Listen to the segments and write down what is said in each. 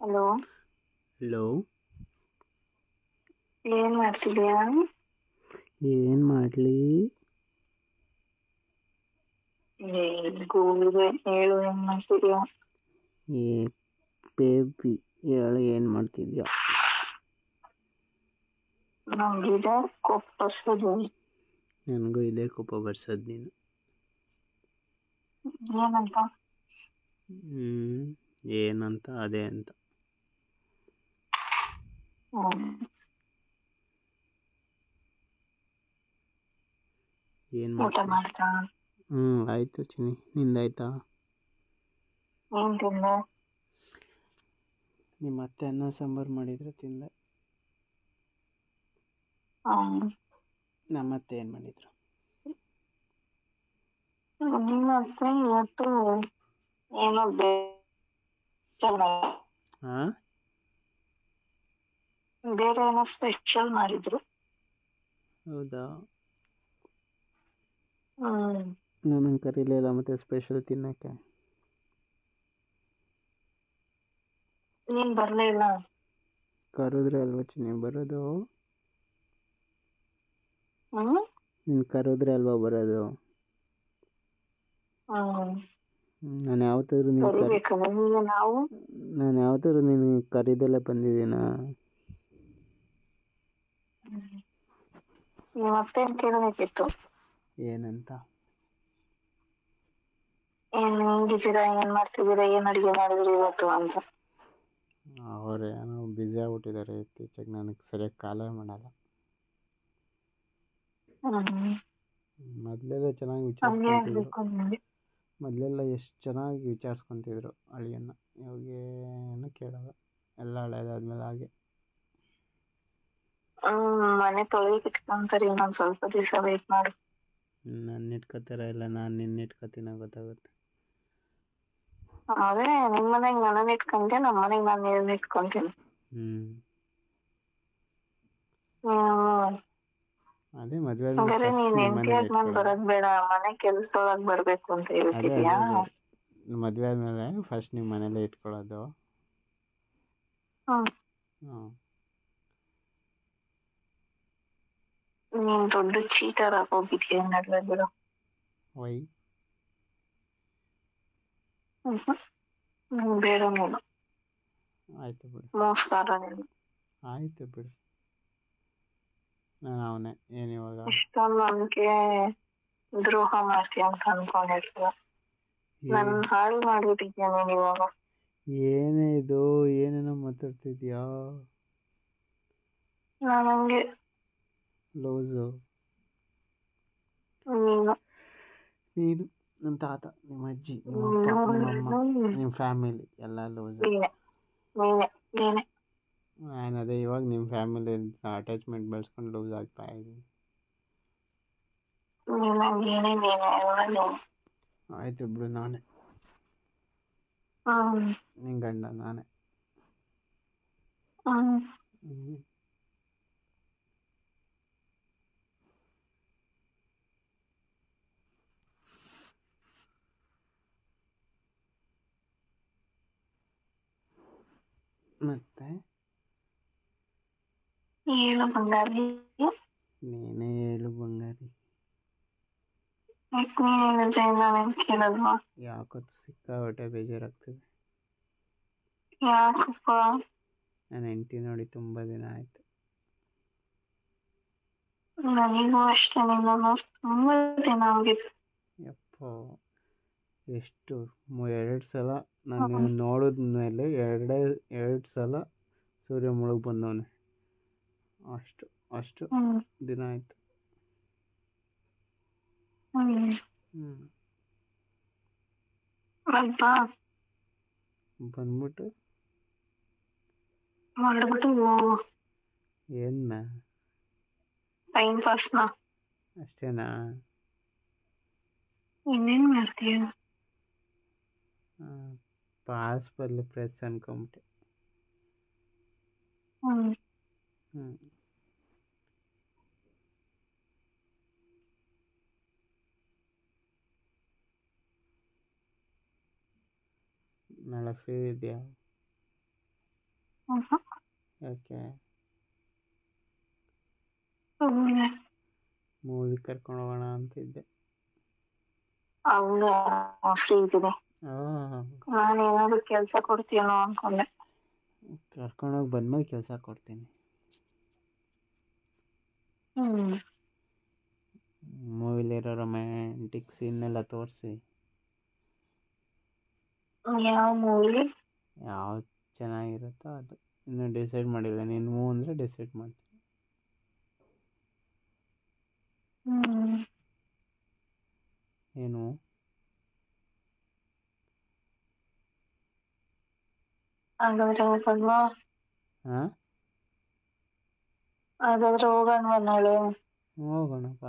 Hello. Hello. ಏನ್ ಮಾಡ್ತಿದ್ಯಾ? ಏನು ಮಾಡಲಿ? ಗೂಬೆ ಹೇಳು, ಏನ್ ಮಾಡ್ತಿದ್ಯಾ? ಏ ಬೇಬಿ ಹೇಳು, ಏನು ಮಾಡ್ತಿದ್ಯಾ? ನಂಗಿದೆ ಕೊಪ್ಪಸದು. ನನಗೂ ಇದೇ ಕೋಪ ಬರ್ಸೋದು ನೀನು. ಏನಂತ? ಏನಂತ ಅದೇ ಅಂತ. ಏನು ಊಟ ಮಾಡ್ತೀಯ? ಮಾಡ್ತಾ? ಆಯಿತು ಚಿನ್ನಿ, ನಿಂದಾಯ್ತಾ? ಏನ್ ತಿಂದೆ? ನಿಮ್ಮ ಅತ್ತೆ ಅನ್ನ ಸಾಂಬಾರು ಮಾಡಿದರೆ ತಿಂದೆ. ನಮ್ಮತ್ತೆ ಏನು ಮಾಡಿದ್ರು? ನಿಮ್ಮ ಅತ್ತೆ ಇವತ್ತು ಏನೋ ಹಾಂ, ಬೇರೆ ಏನೋ ಸ್ಪೆಷಲ್ ಮಾಡಿದ್ರು. ಹೌದಾ? ಹ್ಮ್ ನನಗೆ ಕರೀಲಿಲ್ಲ ಮತ್ತೆ ಸ್ಪೆಷಲ್ ತಿನ್ನೋಕ್ಕೆ. ನೀನ್ ಬರ್ಲೇ ಇಲ್ಲ. ಕರೆದ್ರೆ ಅಲ್ವಾ ಚಿನ್ನಿ ಬರೋದು? ನೀನು ಕರೆದ್ರೆ ಅಲ್ವಾ ಬರೋದು? ನಾನು ಯಾವತ್ತಾದ್ರೂ ಕರಿಬೇಕಲ್ಲ ನಾವು. ನಾನು ಯಾವತ್ತಾದ್ರೂ ನೀನು ಕರೀದಲ್ಲೇ ಬಂದಿದ್ದೀನಾ? ನಿಮ್ಮ ಅತ್ತೆನ್ ಕೇಳಬೇಕಿತ್ತು. ಏನಂತ? ಏನ್ ಹೆಂಗಿದ್ದೀರಾ, ಏನ್ ಮಾಡ್ತಿದ್ದೀರಾ, ಏನ್ ಅಡಿಗೆ ಮಾಡಿದ್ರಿ ಇವತ್ತು ಅಂತ. ಅವರೇನೋ ಬ್ಯುಸಿ ಆಗ್ಬಿಟ್ಟಿದ್ದಾರೆ ಇತ್ತೀಚೆಗೆ, ನನಗೆ ಸರಿಯಾಗಿ ಕಾಲೇ ಮಾಡಲ್ಲ. ಮೊದಲೆಲ್ಲ ಚೆನ್ನಾಗಿ ಹಂಗೆ ವಿಚಾರಿಸ್ಕೊತಿದ್ರು. ಆಗ್ಬೇಕು ನಿಮ್ಗೆ. ಮೊದಲೆಲ್ಲ ಎಷ್ಟು ಚೆನ್ನಾಗಿ ವಿಚಾರಿಸ್ಕೊತಿದ್ರು ಅಳಿಯನ್ನ. ಇವಾಗ ಏನು ಕೇಳಲ್ಲ, ಎಲ್ಲ ಹಳೇದಾದ್ಮೇಲೆ ಹಾಗೆ. ಮನೆ ತೊಳೆಯಕ್ಕೆ ಇಟ್ಕೊಂತಾರೆ, ಇನ್ನೊಂದ್ ಸ್ವಲ್ಪ ದಿವಸ ವೇಟ್ ಮಾಡು. ನನ್ನ ಇಟ್ಕೋತಾರ ಇಲ್ಲ ನಾನು ನಿನ್ನ ಇಟ್ಕೋತೀನೋ ಗೊತ್ತಾಗುತ್ತೆ. ಅದೇ ನಿಮ್ ಮನೆಗ್ ನನ್ನನ್ನ ಇಟ್ಕೊಂತೀಯ, ನಮ್ಮ ಮನೆಗ್ ನಾನು ನಿನ್ನ ಇಟ್ಕೊಂತೀನಿ. ಅದೇ ಮದುವೆ ಆದ್ಮೇಲೆ ಹಂಗಾರೆ ಫಸ್ಟ್ ನೀನ್ ನಿಮ್ಮ ಮನೇಲಿ ಹೆಂಡತಿಯಾಗಿ ನಾನ್ ಇಟ್ಕೊಳ್ಳೋದು. ಬರೋದ್ ಬೇಡ, ಮನೆ ಕೆಲ್ಸದೊಳಗ್ ಬರ್ಬೇಕು ಅಂತ ಅದೇ ಹೇಳ್ತಿದ್ಯಾ? ಅದೇ ಅದೇ ಮದುವೆ ಆದಮೇಲೆ ಫಸ್ಟ್ ನಿಮ್ಮ ಮನೇಲೇ ಇಟ್ಕೊಳ್ಳೋದು. ನೀನ್ ದೊಡ್ಡ ಚೀಟರ್ ಆಗೋಗಿದ್ಯಾ ನಡುವೆ ಬಿಡು. ವೈ? ಬೇಡ ನೀನು. ಆಯಿತು ಬಿಡು. ಮೋಸಗಾರ ನೀನು. ಆಯಿತು ಬಿಡು, ನಾನು ಅವನೇ ಏನಿವಾಗ. ಇಷ್ಟೊಂದು ನನ್ಗೆ ದ್ರೋಹ ಮಾಡ್ತೀಯ ಅಂತ ಅನ್ಕೊಂಡಿರ್ಲಿಲ್ಲ. ನನ್ ಹಾಳು ಮಾಡ್ಬಿಟ್ಟಿದ್ಯಾ ನೀನ್ ಇವಾಗ. ಏನೇ ಇದು, ಏನೇನೋ ಮಾತಾಡ್ತಿದ್ಯಾ? ನಾನು ಹಂಗೆ. ಲೂಸು ನೀನು, ನಿಮ್ಮ ತಾತ, ನಿಮ್ಮ ಅಜ್ಜಿ, ನಿಮ್ಮ ಅಪ್ಪ, ನಿಮ್ಮ ಅಮ್ಮ, ನಿಮ್ಮ ಫ್ಯಾಮಿಲಿ ಎಲ್ಲ ಲೂಸು. ನಾನು ಅದೇ ಇವಾಗ ನಿಮ್ಮ ಫ್ಯಾಮಿಲಿ ಅಟ್ಯಾಚ್ಮೆಂಟ್ ಬೆಳೆಸ್ಕೊಂಡು ಲೂಸ್ ಆಗ್ತಾ ಇದ್ದೀನಿ. ಆಯಿತು ಬಿಡು, ನಾನೇ ನಿನ್ನ ಗಂಡ ನಾನೇ. ಮತ್ತೆ ಹೇಳು ಬಂಗಾರಿ. ನೀನೇ ಹೇಳು ಬಂಗಾರಿ. ಕೇಳಲ್ವಾ? ಯಾಕೋ ಸಿಕ್ಕಾಪಟ್ಟೆ ಬೇಜಾರಾಗ್ತದೆ. ಯಾಕಪ್ಪ? ನನ್ನ ಹೆಂಡತಿ ನೋಡಿ ತುಂಬ ದಿನ ಆಯಿತು. ನನಗೂ ಅಷ್ಟೇ, ನಿನ್ನ ತುಂಬ ದಿನ ಆಗಿದೆ. ಯಪ್ಪ, ಎಷ್ಟು 2 ಸಲ ನಾನು ನೋಡಿದ್ಮೇಲೆ ಎರಡು ಸಲ ಸೂರ್ಯ ಮುಳುಗಿ ಬಂದವನೆ. ಅಷ್ಟು ದಿನ ಆಯಿತು. ಬಂದ್ಬಿಟ್ಟು ಮಾಡ್ಬಿಟ್ಟು ಏನ್ನ ಟೈಮ್ ಪಾಸ್ನ ಅಷ್ಟೇನಾ? ಇನ್ನೇನ್ ಮಾಡ್ತೀಯ? ಪಾಸ್ ಬದಲು ಪ್ರೆಸ್ ಅನ್ಕೊಂಬಿಟ್ಟೆ. ನಾಳೆ ಫ್ರೀ ಇದೆಯಾ? ಯಾಕೆ ಸುಮ್ನೆ ಮೂವಿ ಕರ್ಕೊಂಡು ಹೋಗೋಣ ಅಂತಿದ್ದೆ. ಹಂಗ ಫ್ರೀ ಇದ್ದೀನಿ. ನಾನು ಏನಾದ್ರು ಕೆಲ್ಸ ಕೊಡ್ತೀನೋ ಅನ್ಕೊಂಡೆ. ಕರ್ಕೊಂಡೋಗಿ ಬಂದ್ಮೇಲೆ ಕೆಲಸ ಕೊಡ್ತೀನಿ. ಮೂವಿಲಿರೋ ರೊಮ್ಯಾಂಟಿಕ್ ಸೀನ್ನೆಲ್ಲ ತೋರಿಸಿ ಯಾವ ಮೂವಿ ಯಾವ್ದು ಚೆನ್ನಾಗಿರುತ್ತೋ ಅದು. ಇನ್ನೂ ಡಿಸೈಡ್ ಮಾಡಿಲ್ಲ. ನೀನು ಹ್ಞೂ ಅಂದರೆ ಡಿಸೈಡ್ ಮಾಡ್ತೀನಿ. ಏನು ಹಾಗಾದ್ರೆ ಹೋಗಲ್ವಾ? ಹಾಂ ಹಾಗಾದ್ರೆ ಹೋಗೋಣ ನಾಳೆ. ಹೋಗೋಣಪ್ಪ.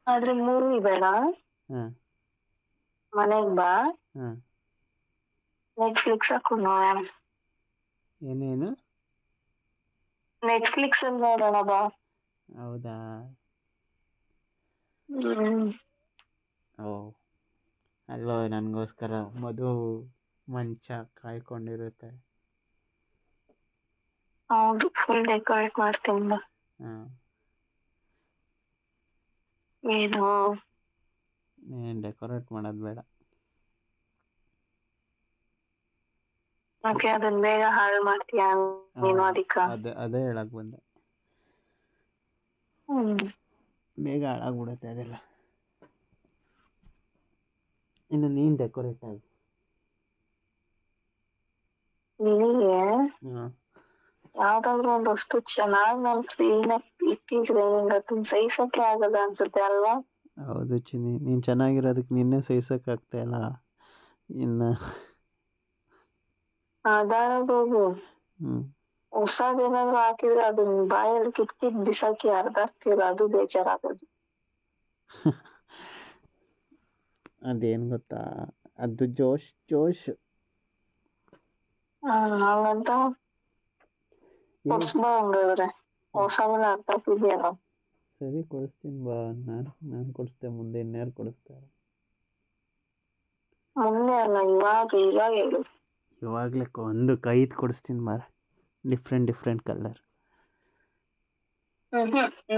ಆದ್ರೆ ಮೂವಿ ಬೇಡ, ಹಾಂ ಮನೆಗ್ ಬಾ, ಹಾಂ ನೆಟ್ಫ್ಲಿಕ್ಸ್ ಹಾಕೊಂಡು ನೋಡೋಣ. ಏನೇನು ನೆಟ್ಫ್ಲಿಕ್ಸ್ ಅಲ್ಲಿ ನೋಡೋಣ ಬಾ. ಹೌದಾ? ಓ ಅಲ್ಲೋ ನನಗೋಸ್ಕರ ಮಧು ಮಂಚ ಕಾಯ್ಕೊಂಡಿರುತ್ತೆ. ಹೌದು, ಫುಲ್ ಡೆಕೋರೇಟ್ ಮಾಡ್ತೀನಿ ಬಾ. ಹಾಂ ಏನು ಏನು ಡೆಕೋರೇಟ್ ಮಾಡೋದು ಬೇಡ. ಓಕೆ, ಅದನ್ನ ಬೇಗ ಹಾಳು ಮಾಡ್ತೀಯಾ ನೀನು ಅದಕ್ಕ? ಅದೇ ಹೇಳಕ್ ಬಂದೆ. ಬೇಗ ಹಾಳಾಗ್ಬಿಡುತ್ತೆ ಅದೆಲ್ಲ. ಇನ್ನು ನೀನು ಡೆಕೋರೇಟ್ ಆಗಿ ನಿನಗೆ ಹಾಂ ಯಾವ್ದಾದ್ರು ಒಂದು ವಸ್ತು ಚೆನ್ನಾಗಿ ನಾನು ಕ್ಲೀನಾಗಿ ಇಟ್ಟಿದ್ರೆ ನಿಂಗೆ ಅದನ್ನ ಸಹಿಸಕ್ಕೆ ಆಗಲ್ಲ ಅನ್ಸುತ್ತೆ ಅಲ್ವಾ? ಹೌದು ಚಿನ್ನಿ, ನೀನು ಚೆನ್ನಾಗಿರೋದಕ್ಕೆ ನಿನ್ನೆ ಸಹಿಸೋಕ್ಕಾಗ್ತಾ ಇಲ್ಲ. ಇನ್ನು ಅದಾಗೋಗು. ಹ್ಞೂ ಹೊಸದೇನಾದ್ರು ಹಾಕಿದ್ರೆ ಅದನ್ನ ಬಾಯಲ್ಲಿ ಕಿತ್ಕಿತ್ ಬಿಸಾಕಿ ಅರ್ಧಾಕ್ತಿರ, ಅದು ಬೇಜಾರಾಗೋದು. ಅದೇನು ಗೊತ್ತಾ, ಅದು ಜೋಶ್. ಹಂಗಂತ ಕೊಡ್ಸ್ಬಾ ಹಂಗಾದ್ರೆ. ಹೊಸವೆಲ್ಲ ಅರ್ಧಾಕಿದ್ಯಲ್ಲ. ಸರಿ ಕೊಡಿಸ್ತೀನಿ ಬಾ. ನಾನು ಕೊಡಿಸ್ದೆ, ಮುಂದೆ ಇನ್ಯಾರು ಕೊಡಿಸ್ತಾರೆ? ಮುಂದೆ ಅಲ್ಲ, ಇವಾಗ ಹೇಳು. ಇವಾಗಲೇ ಒಂದು 5 ಕೊಡಿಸ್ತೀನಿ ಬಾರ, ಡಿಫ್ರೆಂಟ್ ಕಲರ್.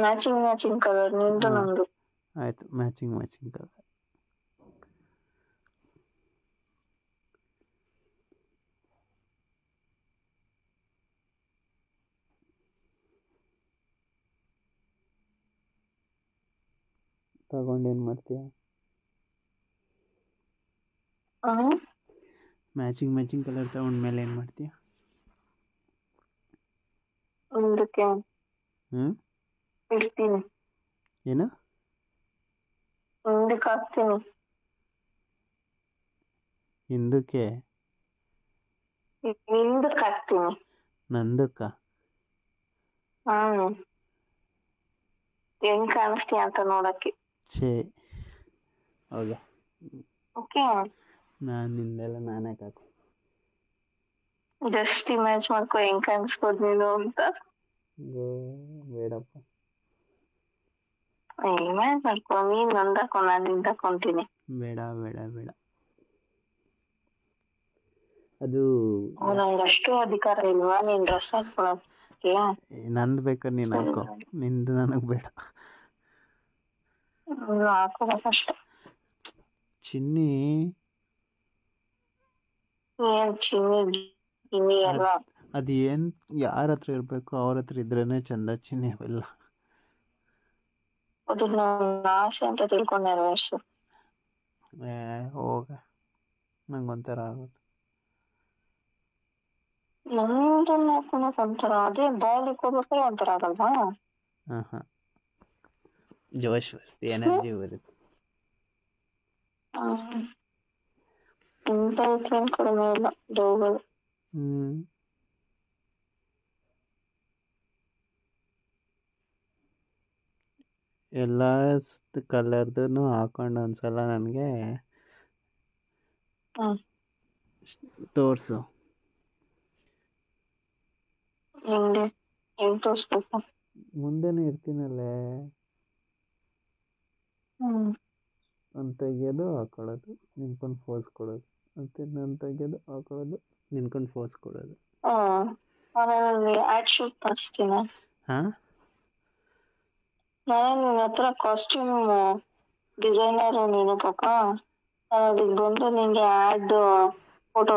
ಮ್ಯಾಚಿಂಗ್ ಕಲರ್ ನಿಂದು ನಂದು. ಆಯಿತು, ಮ್ಯಾಚಿಂಗ್ ಕಲರ್. ತಗೊಂಡೇನು ಮಾಡ್ತೀಯ? ಮ್ಯಾಚಿಂಗ್ ಕಲರ್ ತಗೊಂಡ್ಮೇಲೆ ಏನು ಮಾಡ್ತೀಯ? ಮುಂದಕ್ಕೆ ಇಡ್ತೀನಿ. ಏನು? ಮುಂದಕ್ಕೆ ಹಾಕ್ತೀನಿ. ಹಿಂದಕ್ಕೆ? ಹಿಂದಕ್ಕೆ ಹಾಕ್ತೀನಿ. ನಂದಕ್ಕ? ಹೆಂಗ್ ಕಾಣಿಸ್ತೀಯ ಅಂತ ನೋಡಕ್ಕೆ. ಹೌದಾ? ಓಕೆ, ನಾನು ನಿಂದೆಲ್ಲ ನಾನೇ ಕಾಕು. ಜಸ್ಟ್ ಇಮ್ಯಾಜ್ ಮಾಡ್ಕೊ ಹೆಂಗ್ ಕಾಣಿಸ್ಬೋದು ನೀನು ಅಂತ. ಬೇಡಪ್ಪ. ಇಮ್ಯಾಜ್ ಮಾಡ್ಕೊ, ನೀನ್ ನಂದಾಕೊ, ನಾನು ನಿಂದಾಕೊಂತೀನಿ. ಬೇಡ. ಅದು ನಂಗಷ್ಟು ಅಧಿಕಾರ ಇಲ್ವಾ ನೀನ್ ಡ್ರೆಸ್ ಹಾಕೊಳಕ್ಕೆ? ನಂದು ಬೇಕಾದ್ರೆ ನೀನು ಹಾಕೋ, ನಿಂದು ನನಗೆ ಬೇಡ. ಹಾಕೋಬೇಕಷ್ಟೆ. ಚಿನ್ನಿ, ಏನ್ ಚಿನ್ನಿ ಅಲ್ವಾ? ಅದು ಏನು ಯಾರ ಹತ್ರ ಇರಬೇಕು ಅವ್ರ ಹತ್ರ ಇದ್ರೇನೆ ಚಂದ ಚಿನ್ನಿ. ಅವೆಲ್ಲ ಅದು ನನ್ನ ಆಸೆ ಅಂತ ತಿಳ್ಕೊಂಡೆ ಅಷ್ಟು. ಹೋಗ, ನಂಗೊಂಥರ ಆಗುತ್ತೆ. ನಮ್ದನ್ನ ಹಾಕೊಳಕ್ ಒಂಥರ, ಅದೇ ಬಾಲ್ ಇಕ್ಕೋಬೇಕಾದ್ರೆ ಒಂಥರ ಆಗಲ್ವಾ? ಜೋಶ್ ಬರುತ್ತೆ, ಎನರ್ಜಿ ಬರುತ್ತೆ. ಇಂಥವಕ್ಕೇನು ಕಡಿಮೆ ಇಲ್ಲ ಡೌಗಳು. ಎಲ್ಲ ಕಲರ್ದು ಹಾಕೊಂಡು ಒಂದ್ಸಲ ನನಗೆ ತೋರಿಸು. ಹೆಂಗ್ ತೋರಿಸ್ಬೇಕು? ಮುಂದೆನೇ ಇರ್ತೀನಲ್ಲೇ. ಒಂದು ತೆಗಿಯೋದು ಹಾಕೊಳ್ಳೋದು ನಿನ್ಕೊಂಡು ಫೋಸ್ ಕೊಡೋದು ಮತ್ತೆ ಇನ್ನೊಂದು ತೆಗಿಯೋದು ಹಾಕೊಳ್ಳೋದು ನಿನ್ಕೊಂಡು ಫೋಸ್ ಕೊಡೋದು. ನಾನು ಆಡ್ ಶೂಟ್ ಮಾಡಿಸ್ತೀನಿ. ಹಾಂ ನಾನು ನಿನ್ನ ಹತ್ರ ಕಾಸ್ಟ್ಯೂಮ್ ಡಿಸೈನರ್ ನೀನು ಪಾಪ. ಅದಕ್ಕೆ ಬಂದು ನಿಂಗೆ ಫೋಟೋ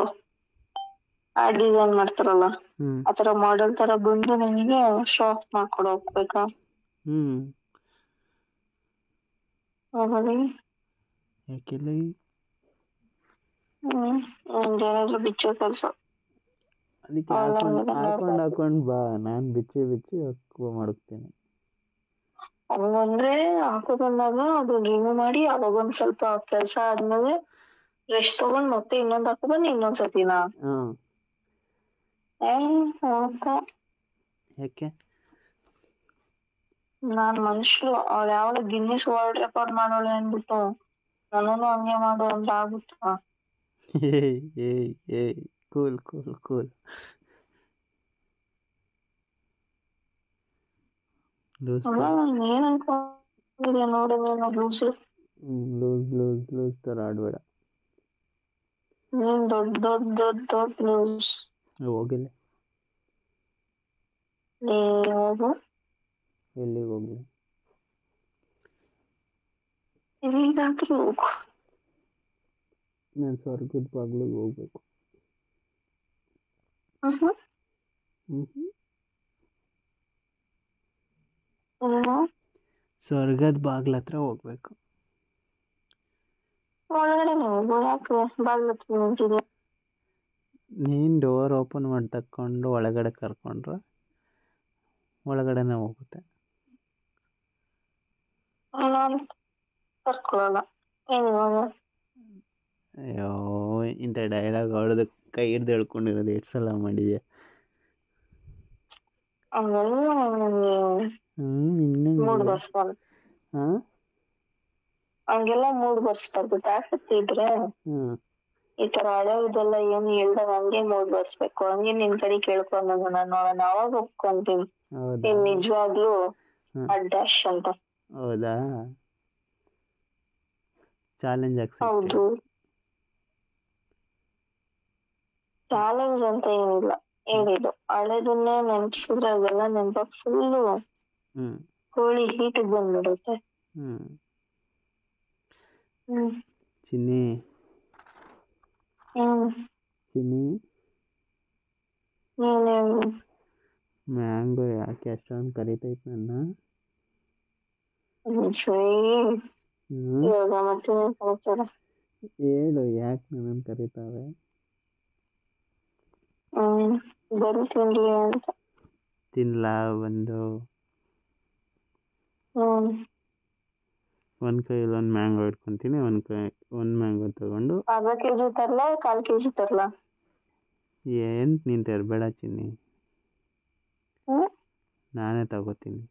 ಆಡ್ ಡಿಸೈನ್ ಮಾಡ್ತಾರಲ್ಲ ಆ ಥರ ಮಾಡೆಲ್ ಥರ ಬಂದು ನಿನಗೆ ಶೋ ಆಫ್ ಮಾಡ್ಕೊಡು ಹೋಗ್ಬೇಕಾ? ಯಾಕೆಲ್ಲ ಏನಾದ್ರು ಬಿಚ್ಚೋ ಕೆಲಸ. ಅದಕ್ಕೆ ಹಾಕೊಂಡು ಬಾ, ನಾನು ಬಿಚ್ಚಿ ಮಡಗ್ತೀನಿ. ಹಂಗಂದ್ರೆ ಹಾಕೋ ಬಂದಾಗ ಅದು ರಿಮೂವ್ ಮಾಡಿ ಅವಾಗ ಒಂದು ಸ್ವಲ್ಪ ಕೆಲಸ ಆದ್ಮೇಲೆ ರೆಸ್ಟ್ ತಗೊಂಡು ಮತ್ತೆ ಇನ್ನೊಂದು ಹಾಕೋ ಬಂದು ಇನ್ನೊಂದ್ಸತಿನಾ? ಯಾಕೆ ನಾನ್ ಮನುಷ್ಯರು ಅವ್ಳು ಯಾವಳು ಗಿನ್ನಿಸ್ ವರ್ಲ್ಡ್ ರೆಕಾರ್ಡ್ ಮಾಡೋಳೆ ಅಂದ್ಬಿಟ್ಟು ನನ್ನನ್ನು ಹಂಗೆ ಮಾಡು ಅಂದ್ರೆ ಆಗುತ್ತಾ? ಕೂಲ್ ಏನ್ ಅನ್ಕೊಂಡಿದ್ಯಾ ನೋಡಿದ್ರೆ ಲೂಸ್ ಥರ ಆಡಬೇಡ. ನೀನ್ ದೊಡ್ಡ ಲೂಸ್. ಹೋಗಿಲ್ಲ, ಹೋಗು. ಎಲ್ಲಿಗೆ ಹೋಗ್ಲಿ? ಎಲ್ಲಿಗಾದ್ರೂ ಹೋಗು. ನಾನು ಸ್ವರ್ಗದ ಬಾಗ್ಲಿಗೆ ಹೋಗ್ಬೇಕು. ಸ್ವರ್ಗದ ಬಾಗ್ಲ ಹತ್ರ ಹೋಗ್ಬೇಕು. ಒಳಗಡೆ ಹೋಗು. ಯಾಕೆ ಬಾಗ್ಲ ಹತ್ರ ನಿಂತಿದ್ಯಾ? ನೀನು ಡೋರ್ ಓಪನ್ ಮಾಡಿ ತಕ್ಕೊಂಡು ಒಳಗಡೆ ಕರ್ಕೊಂಡ್ರೆ ಒಳಗಡೆನೆ ಹೋಗುತ್ತೆ. ನಾನು ಕರ್ಕೊಳ್ಳಲ್ಲ. ಅಯ್ಯೋ, ಇಂಥ ಡೈಲಾಗ್ ಹೊಡೆದು ಕೈ ಹಿಡ್ದು ಹೇಳ್ಕೊಂಡಿರೋದು ಎಷ್ಟು ಸಲ ಮಾಡಿದ್ಯಾ? ಹಂಗೆಲ್ಲ ಮೂಡ್ ಬರ್ಸ್ಬಾರ್ದು. ತಾಕತ್ತು ಇದ್ರೆ ಈ ತರ ಹಳೆದೆಲ್ಲ ಏನು ಹೇಳ್ದಾಗ ಹಂಗೆ ಮೂಡ್ ಬರ್ಸ್ಬೇಕು. ಹಂಗೆ ನಿನ್ ಕಡೆ ಕೇಳ್ಕೊಂಡು ನಾನು ಅವಾಗ ಒಪ್ಕೊಂತೀನಿ ನೀನ್ ನಿಜವಾಗ್ಲೂ ಅಡ್ಡಾಶ್ ಅಂತ. ಹೌದಾ? ಚಾಲೆಂಜ್ ಹೌದು. ಚಾಲೆಂಜ್ ಅಂತ ಏನಿಲ್ಲ ಹೇಳಿದ್ದು. ಹಳೆದನ್ನೇ ನೆನಪಿಸಿದ್ರೆ ಅದೆಲ್ಲ ನೆನಪಾಗ ಫುಲ್ಲು ಕೋಳಿ ಹೀಟಿಗೆ ಬಂದ್ಬಿಡುತ್ತೆ. ಚಿನ್ನಿ ಮ್ಯಾಂಗೋ ಯಾಕೆ ಅಷ್ಟೊಂದು ಕರಿತೈತೆ ನನ್ನ? ಹೇಳು, ಯಾಕೆ ನನ್ನನ್ನು ಕರೀತಾವೆ? ತಿನ್ಲಾ ಬಂದು? ಒಂದ್ ಕೈಯಲ್ಲಿ ಒಂದು ಮ್ಯಾಂಗೋ ಇಟ್ಕೊಂತೀನಿ, ಒಂದ್ ಮ್ಯಾಂಗೋ ತಗೊಂಡು ಅರ್ಧ ಕೆಜಿ ತರ್ಲಾ 1/4 ಕೆಜಿ ತರ್ಲಾ? ಏನ್ ನೀನ್ ತರಬೇಡ ಚಿನ್ನಿ, ನಾನೇ ತಗೋತೀನಿ.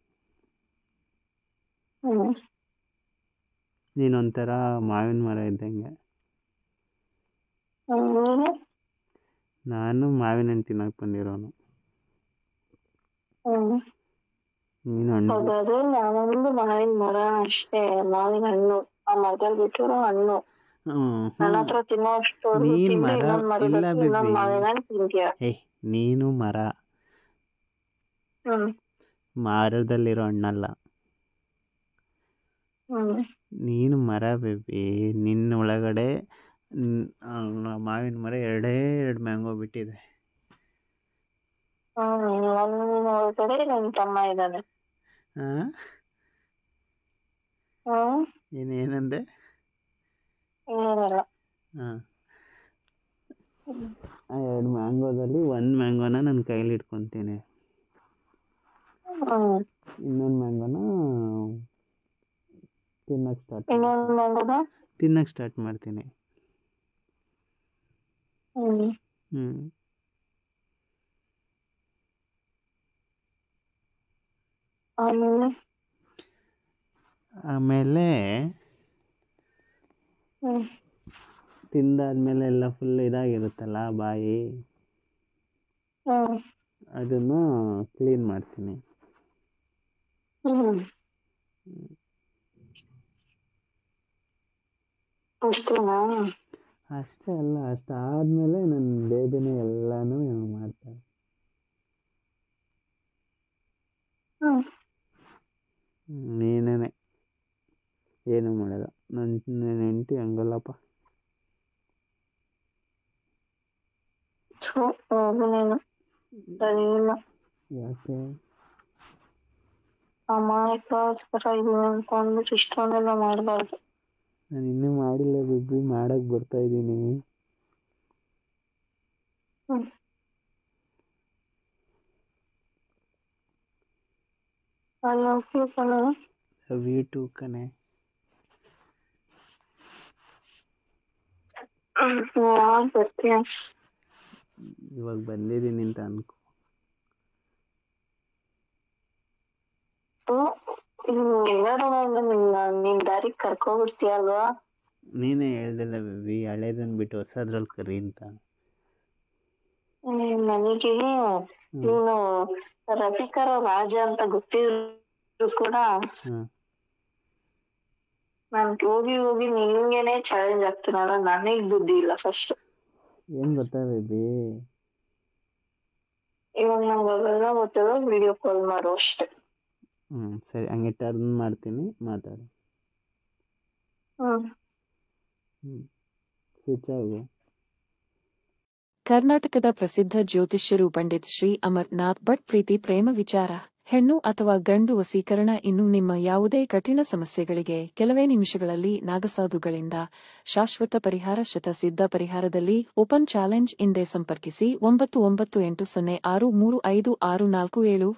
ನೀನೊಂಥರ ಮಾವಿನ ಮರ ಇದ್ದಂಗೆ. ನಾನು ಮಾವಿನ ಹಣ್ಣು ತಿನ್ನಕ್ ಬಂದಿರೋನು. ನೀನು ಹಣ್ಣು ಮಾವಿನ ಮರ ಅಷ್ಟೇ. ಮಾವಿನ ಹಣ್ಣು ಆ ಮರದಲ್ಲಿ ಬಿಟ್ಟಿರೋ ಹಣ್ಣು ನನ್ನ ಹತ್ರ ತಿನ್ನೋಷ್ಟು ಮಾವಿನ ಹಣ್ಣು ತಿಂತೀಯ? ನೀನು ಮರ, ಮರದಲ್ಲಿರೋ ಹಣ್ಣಲ್ಲ. ನೀನು ಮರ ಬೇಬಿ. ನಿನ್ನ ಒಳಗಡೆ ಮಾವಿನ ಮರ ಎರಡು ಮ್ಯಾಂಗೋ ಬಿಟ್ಟಿದೆ. ಒಳಗಡೆ ನನ್ನ ತಮ್ಮ ಇದ್ದಾನೆ. ಏನಂದೆ? ಏನಿಲ್ಲ. ಆ 2 ಮ್ಯಾಂಗೋದಲ್ಲಿ ಒಂದು ಮ್ಯಾಂಗೋನ ನನ್ನ ಕೈಲಿ ಇಟ್ಕೊತೀನಿ, ಇನ್ನೊಂದು ಮ್ಯಾಂಗೋನ ತಿನ್ನಕ್ಕೆ ಸ್ಟಾರ್ಟ್ ಮಾಡ್ತೀನಿ. ಆಮೇಲೆ ತಿಂದಾದ್ಮೇಲೆ ಎಲ್ಲ ಫುಲ್ ಇದಾಗಿರುತ್ತಲ್ಲ ಬಾಯಿ, ಅದನ್ನು ಕ್ಲೀನ್ ಮಾಡ್ತೀನಿ. ಅಷ್ಟೇನಾ? ಅಷ್ಟೇ ಅಲ್ಲ, ಅಷ್ಟಾದ್ಮೇಲೆ ನನ್ನ ಬೇಬಿನೇ ಎಲ್ಲಾನು ಮಾಡ್ತಾಳೆ. ಹ್ಮ್ ನೀನೇನೆ ಏನು ಮಾಡಲ್ಲ. ನನ್ನ ಹೆಂಡತಿ ಹಂಗಲ್ಲಪ್ಪ. ಹೋಗು ನೀನು, ಸರಿ ಇಲ್ಲ. ಯಾಕೆ? ಅಮಾಯಕರ ಇದೀನಿ ಅಂತ ಅಂದ್ಬಿಟ್ಟು ಇಷ್ಟೊಂದೆಲ್ಲ ಮಾಡಬಾರ್ದು. ನಾನು ಇನ್ನೂ ಮಾಡಿಲ್ಲ ಬೇಬಿ, ಮಾಡಕ್ಕೆ ಬರ್ತಾ ಇದ್ದೀನಿ. I love you ಕಣೆ. ಲವ್ ಯು ಟು ಕಣೆ. ಯಾವಾಗ ಬರ್ತೀಯ? ಇವಾಗ ಬಂದಿದ್ದೀನಿ ಅಂತ ಅನ್ಕೋ. ಎಲ್ಲಾರು ನಿನ್ ದಾರಿಗೆ ಕರ್ಕೊಬಿಡ್ತೀಯ ಅಲ್ವಾ? ನೀನೇ ಹೇಳ್ದಲ್ಲ ಬೇಬಿ, ಹಳೇದನ್ ಬಿಟ್ಟು ಹೊಸದ್ರಲ್ಲಿ ಕರಿ ಅಂತ. ನನಗೆ ನೀನು ರಸಿಕರ ರಾಜ ಅಂತ ಗೊತ್ತಿದ್ರು ಕೂಡ ನಾನು ಹೋಗಿ ಹೋಗಿ ನಿನ್ಗೆನೆ ಚಾಲೆಂಜ್ ಆಗ್ತೀನಲ್ಲ, ನನಗ್ ಬುದ್ಧಿ ಇಲ್ಲ ಫಸ್ಟ್. ಏನ್ ಗೊತ್ತಾ ಬೇಬಿ, ಇವಾಗ ನಂಗೆ ಅವೆಲ್ಲ ಗೊತ್ತಿಲ್ಲ, ವಿಡಿಯೋ ಕಾಲ್ ಮಾಡು ಅಷ್ಟೇ. ಸರಿ, ಹಂಗೆ ಟರ್ನ್ ಮಾಡ್ತೀನಿ, ಮಾತಾಡು. ಸ್ವಿಚ್ ಆಗು. ಕರ್ನಾಟಕದ ಪ್ರಸಿದ್ಧ ಜ್ಯೋತಿಷ್ಯರು ಪಂಡಿತ್ ಶ್ರೀ ಅಮರ್ನಾಥ್ ಭಟ್ ಪ್ರೀತಿ ಪ್ರೇಮ ವಿಚಾರ, ಹೆಣ್ಣು ಅಥವಾ ಗಂಡು ವಸೀಕರಣ ಇನ್ನು ನಿಮ್ಮ ಯಾವುದೇ ಕಠಿಣ ಸಮಸ್ಯೆಗಳಿಗೆ ಕೆಲವೇ ನಿಮಿಷಗಳಲ್ಲಿ ನಾಗಸಾಧುಗಳಿಂದ ಶಾಶ್ವತ ಪರಿಹಾರ. ಶತಸಿದ್ಧ ಪರಿಹಾರದಲ್ಲಿ ಓಪನ್ ಚಾಲೆಂಜ್. ಹಿಂದೆ ಸಂಪರ್ಕಿಸಿ 9980635647.